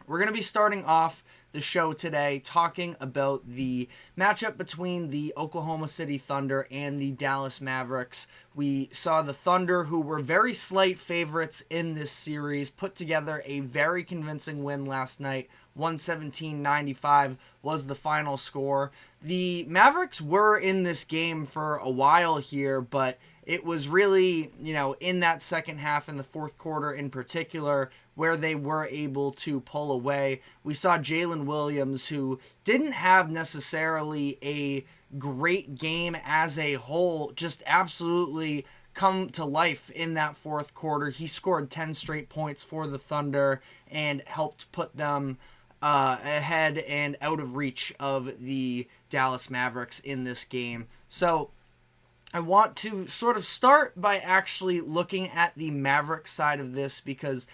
We're going to be starting off the show today talking about the matchup between the Oklahoma City Thunder and the Dallas Mavericks. We saw the Thunder, who were very slight favorites in this series, put together a very convincing win last night. 117-95 was the final score. The Mavericks were in this game for a while here, but it was really, in that second half, in the fourth quarter in particular, where they were able to pull away. We saw Jalen Williams, who didn't have necessarily a great game as a whole, just absolutely come to life in that fourth quarter. He scored 10 straight points for the Thunder and helped put them ahead and out of reach of the Dallas Mavericks in this game. So I want to sort of start by actually looking at the Mavericks side of this, because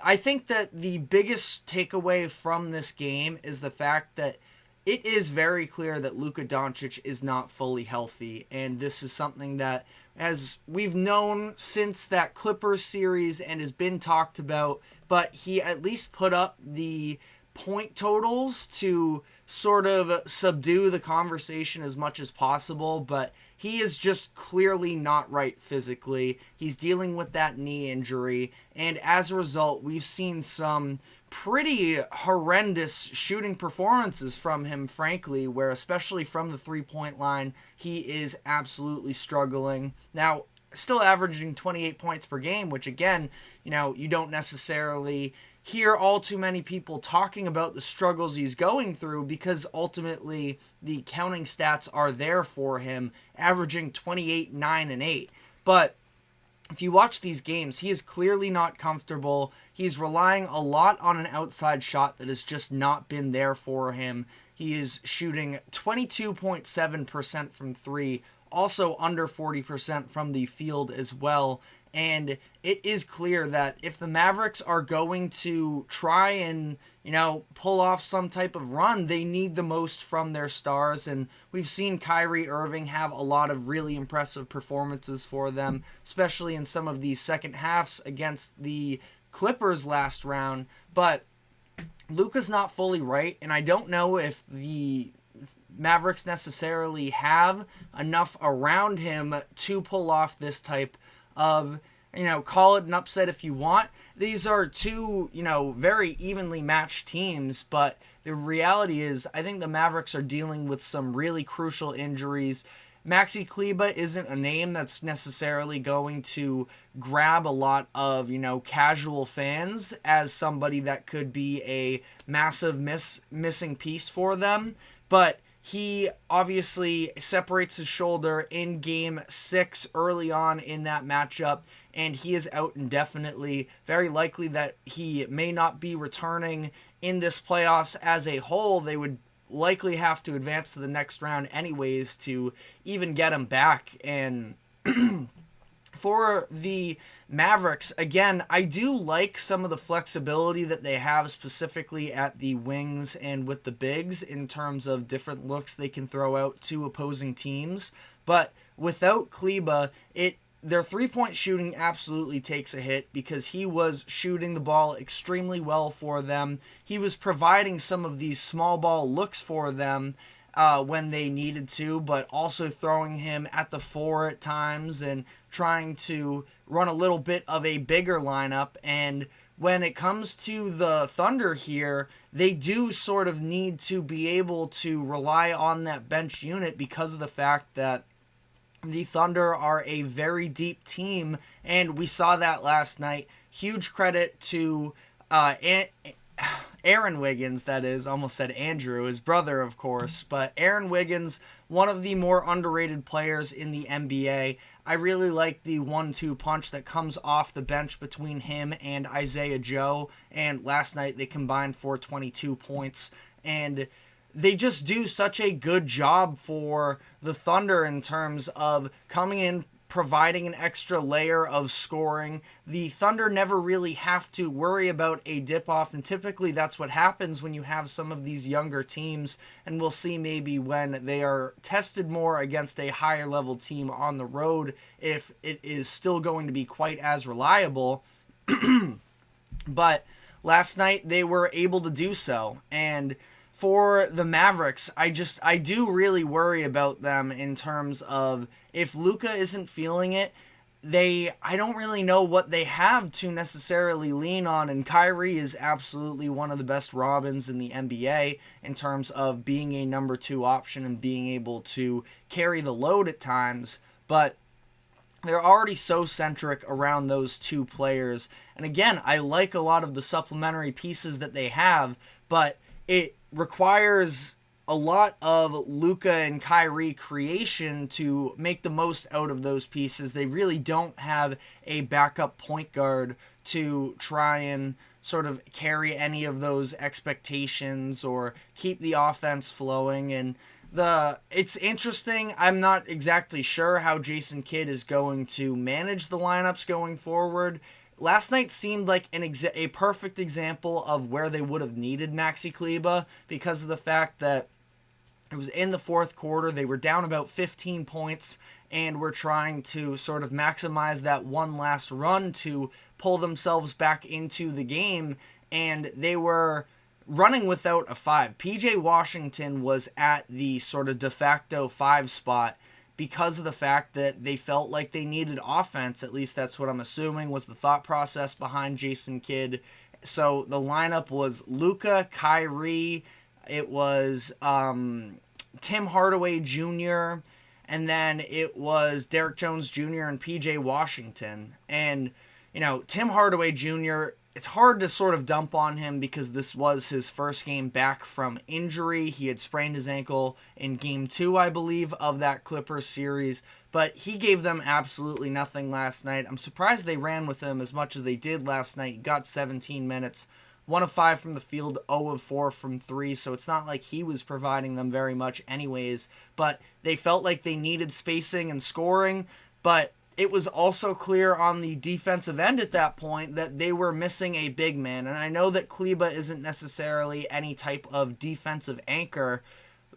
I think that the biggest takeaway from this game is the fact that it is very clear that Luka Doncic is not fully healthy, and this is something that, as we've known since that Clippers series and has been talked about, but he at least put up the point totals to sort of subdue the conversation as much as possible, but he is just clearly not right physically. He's dealing with that knee injury, and as a result, we've seen some pretty horrendous shooting performances from him, frankly, where especially from the three-point line, he is absolutely struggling. Now, still averaging 28 points per game, which again, you don't necessarily hear all too many people talking about the struggles he's going through, because ultimately the counting stats are there for him, averaging 28, 9, and 8. But if you watch these games, he is clearly not comfortable. He's relying a lot on an outside shot that has just not been there for him. He is shooting 22.7% from three, also under 40% from the field as well. And it is clear that if the Mavericks are going to try and, pull off some type of run, they need the most from their stars. And we've seen Kyrie Irving have a lot of really impressive performances for them, especially in some of these second halves against the Clippers last round. But Luka's not fully right, and I don't know if the Mavericks necessarily have enough around him to pull off this type of, call it an upset if you want. These are two, very evenly matched teams, but the reality is I think the Mavericks are dealing with some really crucial injuries. Maxi Kleber isn't a name that's necessarily going to grab a lot of, casual fans as somebody that could be a massive missing piece for them, but he obviously separates his shoulder in Game 6 early on in that matchup, and he is out indefinitely. Very likely that he may not be returning in this playoffs as a whole. They would likely have to advance to the next round anyways to even get him back. And for the Mavericks, again, I do like some of the flexibility that they have specifically at the wings and with the bigs in terms of different looks they can throw out to opposing teams. But without Kleber, their three-point shooting absolutely takes a hit, because he was shooting the ball extremely well for them. He was providing some of these small ball looks for them when they needed to, but also throwing him at the four at times and trying to run a little bit of a bigger lineup. And when it comes to the Thunder here, they do sort of need to be able to rely on that bench unit because of the fact that the Thunder are a very deep team, and we saw that last night. Huge credit to Aaron Wiggins, that is. Almost said Andrew, his brother, of course. But Aaron Wiggins, one of the more underrated players in the NBA. I really like the 1-2 punch that comes off the bench between him and Isaiah Joe. And last night they combined for 22 points. And they just do such a good job for the Thunder in terms of coming in, providing an extra layer of scoring. The Thunder never really have to worry about a dip-off, and typically that's what happens when you have some of these younger teams, and we'll see maybe when they are tested more against a higher-level team on the road if it is still going to be quite as reliable. But last night they were able to do so. And for the Mavericks, I do really worry about them in terms of if Luka isn't feeling it, I don't really know what they have to necessarily lean on, and Kyrie is absolutely one of the best Robins in the NBA in terms of being a number 2 option and being able to carry the load at times, but they're already so centric around those 2 players. And again, I like a lot of the supplementary pieces that they have, but it requires a lot of Luka and Kyrie creation to make the most out of those pieces. They really don't have a backup point guard to try and sort of carry any of those expectations or keep the offense flowing. And it's interesting. I'm not exactly sure how Jason Kidd is going to manage the lineups going forward. Last night seemed like a perfect example of where they would have needed Maxi Kleber because of the fact that it was in the fourth quarter. They were down about 15 points and were trying to sort of maximize that one last run to pull themselves back into the game, and they were running without a 5. PJ Washington was at the sort of de facto 5 spot because of the fact that they felt like they needed offense. At least that's what I'm assuming was the thought process behind Jason Kidd. So the lineup was Luka, Kyrie, it was Tim Hardaway Jr., and then it was Derrick Jones Jr. and PJ Washington. And, Tim Hardaway Jr., it's hard to sort of dump on him because this was his first game back from injury. He had sprained his ankle in game 2, I believe, of that Clippers series, but he gave them absolutely nothing last night. I'm surprised they ran with him as much as they did last night. He got 17 minutes. 1 of 5 from the field, 0 of 4 from 3, so it's not like he was providing them very much anyways, but they felt like they needed spacing and scoring, but it was also clear on the defensive end at that point that they were missing a big man, and I know that Kleber isn't necessarily any type of defensive anchor,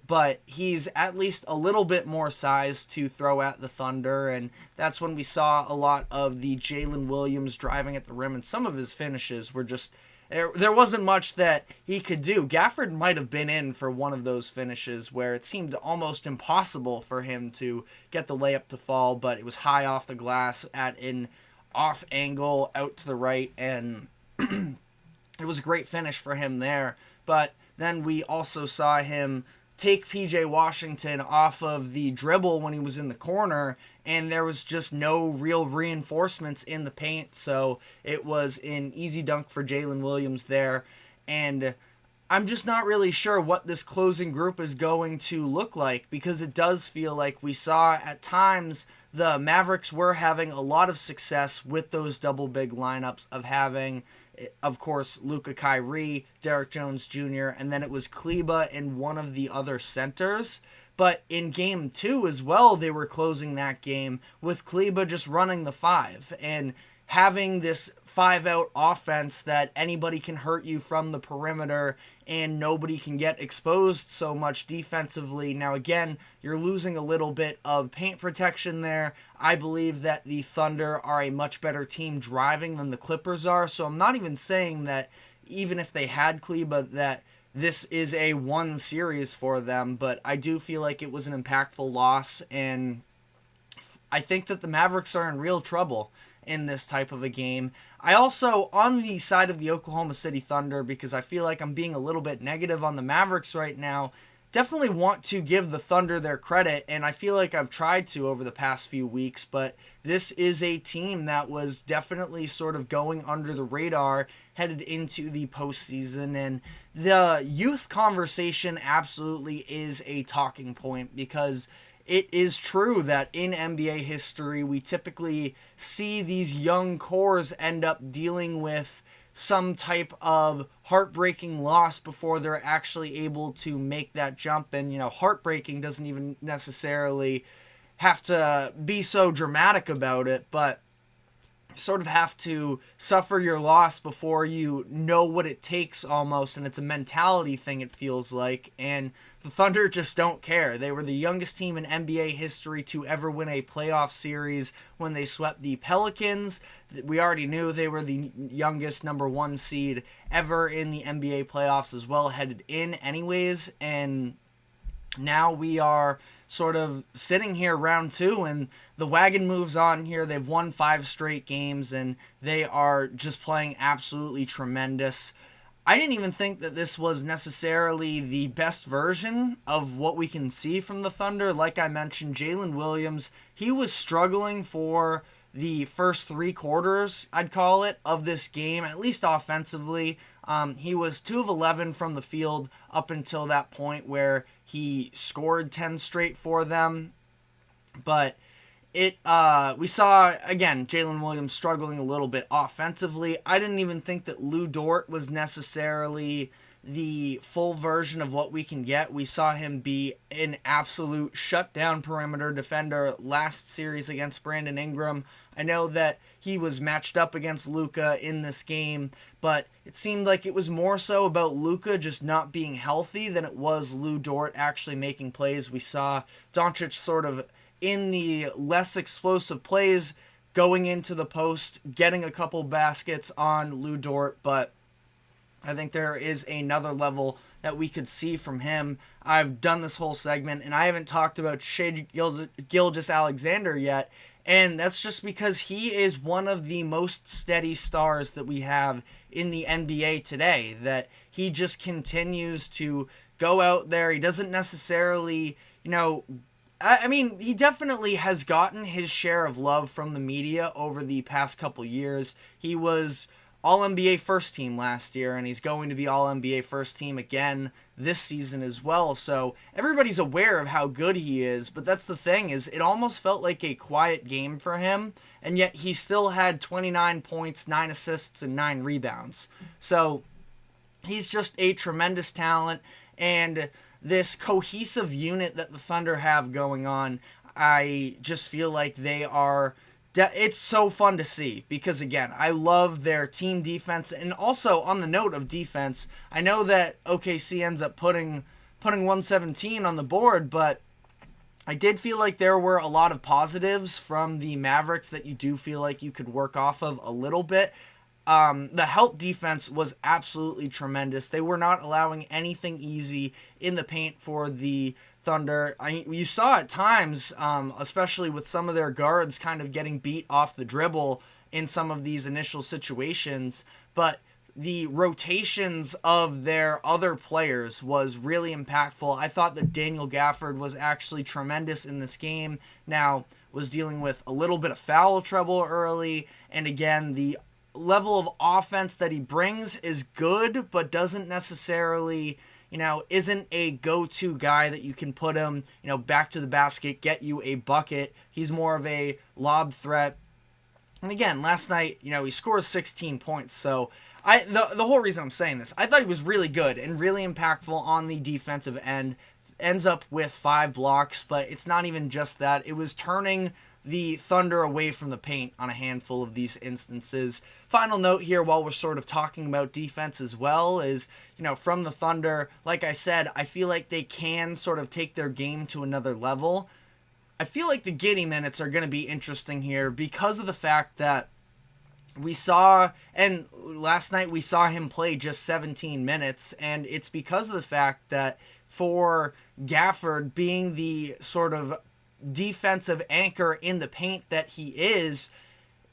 but he's at least a little bit more size to throw at the Thunder, and that's when we saw a lot of the Jalen Williams driving at the rim, and some of his finishes were just... There wasn't much that he could do. Gafford might have been in for one of those finishes where it seemed almost impossible for him to get the layup to fall, but it was high off the glass at an off angle out to the right, and it was a great finish for him there. But then we also saw him take PJ Washington off of the dribble when he was in the corner, and there was just no real reinforcements in the paint, so it was an easy dunk for Jalen Williams there. And I'm just not really sure what this closing group is going to look like, because it does feel like we saw at times the Mavericks were having a lot of success with those double big lineups of having, of course, Luka, Kyrie, Derrick Jones Jr., and then it was Kleber and one of the other centers. But in game 2 as well, they were closing that game with Kleber just running the 5 and having this 5-out offense that anybody can hurt you from the perimeter and nobody can get exposed so much defensively. Now again, you're losing a little bit of paint protection there. I believe that the Thunder are a much better team driving than the Clippers are, so I'm not even saying that even if they had Kleber that this is a one series for them, but I do feel like it was an impactful loss, and I think that the Mavericks are in real trouble in this type of a game. I also, on the side of the Oklahoma City Thunder, because I feel like I'm being a little bit negative on the Mavericks right now, definitely want to give the Thunder their credit, and I feel like I've tried to over the past few weeks, but this is a team that was definitely sort of going under the radar headed into the postseason, and the youth conversation absolutely is a talking point, because it is true that in NBA history, we typically see these young cores end up dealing with some type of heartbreaking loss before they're actually able to make that jump. And, heartbreaking doesn't even necessarily have to be so dramatic about it, but sort of have to suffer your loss before you know what it takes almost, and it's a mentality thing, it feels like. And the Thunder just don't care. They were the youngest team in NBA history to ever win a playoff series when they swept the Pelicans. We already knew they were the youngest number 1 seed ever in the NBA playoffs as well, headed in anyways. And now we are sort of sitting here round 2, and the wagon moves on here. They've won 5 straight games, and they are just playing absolutely tremendous. I didn't even think that this was necessarily the best version of what we can see from the Thunder. Like I mentioned, Jalen Williams, he was struggling for the first 3 quarters, I'd call it, of this game, at least offensively. He was 2 of 11 from the field up until that point where he scored 10 straight for them. But we saw, again, Jalen Williams struggling a little bit offensively. I didn't even think that Lu Dort was necessarily the full version of what we can get. We saw him be an absolute shutdown perimeter defender last series against Brandon Ingram. I know that he was matched up against Luka in this game, but it seemed like it was more so about Luka just not being healthy than it was Lu Dort actually making plays. We saw Doncic sort of in the less explosive plays going into the post, getting a couple baskets on Lu Dort, but I think there is another level that we could see from him. I've done this whole segment, and I haven't talked about Shai Gilgeous-Alexander yet, and that's just because he is one of the most steady stars that we have in the NBA today, that he just continues to go out there. He doesn't necessarily, I mean, he definitely has gotten his share of love from the media over the past couple years. He was All-NBA first team last year, and he's going to be All-NBA first team again this season as well. So everybody's aware of how good he is, but that's the thing, is it almost felt like a quiet game for him, and yet he still had 29 points, 9 assists, and 9 rebounds. So he's just a tremendous talent, and this cohesive unit that the Thunder have going on, I just feel like they are... It's so fun to see because, again, I love their team defense. And also, on the note of defense, I know that OKC ends up putting 117 on the board, but I did feel like there were a lot of positives from the Mavericks that you do feel like you could work off of a little bit. The help defense was absolutely tremendous. They were not allowing anything easy in the paint for the Thunder. You saw at times, especially with some of their guards kind of getting beat off the dribble in some of these initial situations, but the rotations of their other players was really impactful. I thought that Daniel Gafford was actually tremendous in this game. Now, was dealing with a little bit of foul trouble early, and again, the level of offense that he brings is good, but doesn't necessarily, isn't a go-to guy that you can put him, back to the basket, get you a bucket. He's more of a lob threat. And again, last night, he scores 16 points. So the whole reason I'm saying this, I thought he was really good and really impactful on the defensive end. Ends up with 5 blocks, but it's not even just that. It was turning the Thunder away from the paint on a handful of these instances. Final note here, while we're sort of talking about defense as well, is, from the Thunder, like I said, I feel like they can sort of take their game to another level. I feel like the Giddey minutes are going to be interesting here because of the fact that we saw, and last night we saw him play just 17 minutes, and it's because of the fact that for Gafford being the sort of defensive anchor in the paint that he is,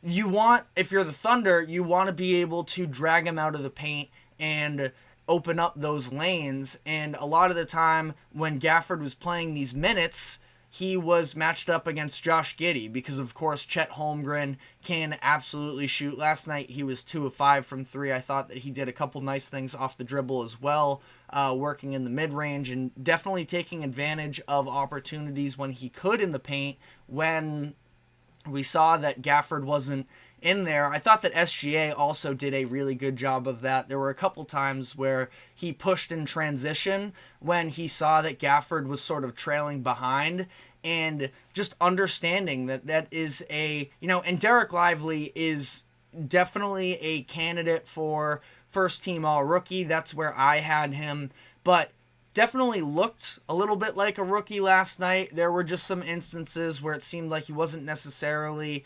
if you're the Thunder, you want to be able to drag him out of the paint and open up those lanes. And a lot of the time when Gafford was playing these minutes, he was matched up against Josh Giddey because, of course, Chet Holmgren can absolutely shoot. Last night he was 2 of 5 from 3. I thought that he did a couple nice things off the dribble as well, working in the mid-range and definitely taking advantage of opportunities when he could in the paint, when we saw that Gafford wasn't in there. I thought that SGA also did a really good job of that. There were a couple times where he pushed in transition when he saw that Gafford was sort of trailing behind, and just understanding that that is a, and Derek Lively is definitely a candidate for first team all rookie. That's where I had him, but definitely looked a little bit like a rookie last night. There were just some instances where it seemed like he wasn't necessarily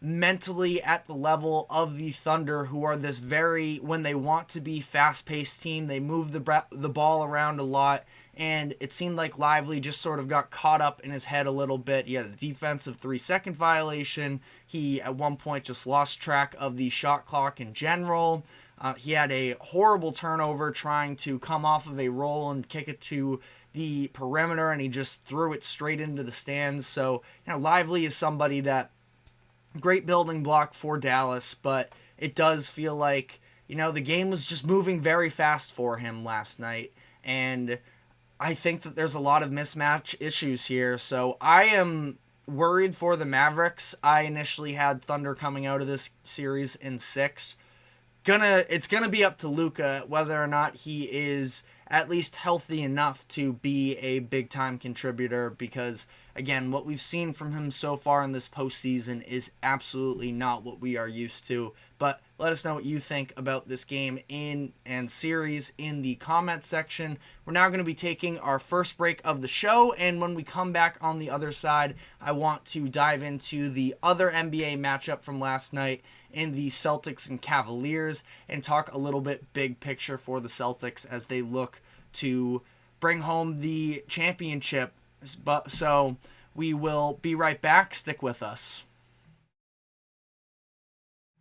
mentally at the level of the Thunder, who are this very, when they want to be fast-paced team, they move the ball around a lot, and it seemed like Lively just sort of got caught up in his head a little bit. He had a defensive 3-second violation. He, at one point, just lost track of the shot clock in general. He had a horrible turnover trying to come off of a roll and kick it to the perimeter, and he just threw it straight into the stands. So, Lively is somebody that, great building block for Dallas, but it does feel like, the game was just moving very fast for him last night, and I think that there's a lot of mismatch issues here. So I am worried for the Mavericks. I initially had Thunder coming out of this series in 6. It's gonna be up to Luka whether or not he is at least healthy enough to be a big time contributor, because again, what we've seen from him so far in this postseason is absolutely not what we are used to. But let us know what you think about this game and series in the comment section. We're now going to be taking our first break of the show, and when we come back on the other side, I want to dive into the other NBA matchup from last night in the Celtics and Cavaliers, and talk a little bit big picture for the Celtics as they look to bring home the championship. So we will be right back. Stick with us.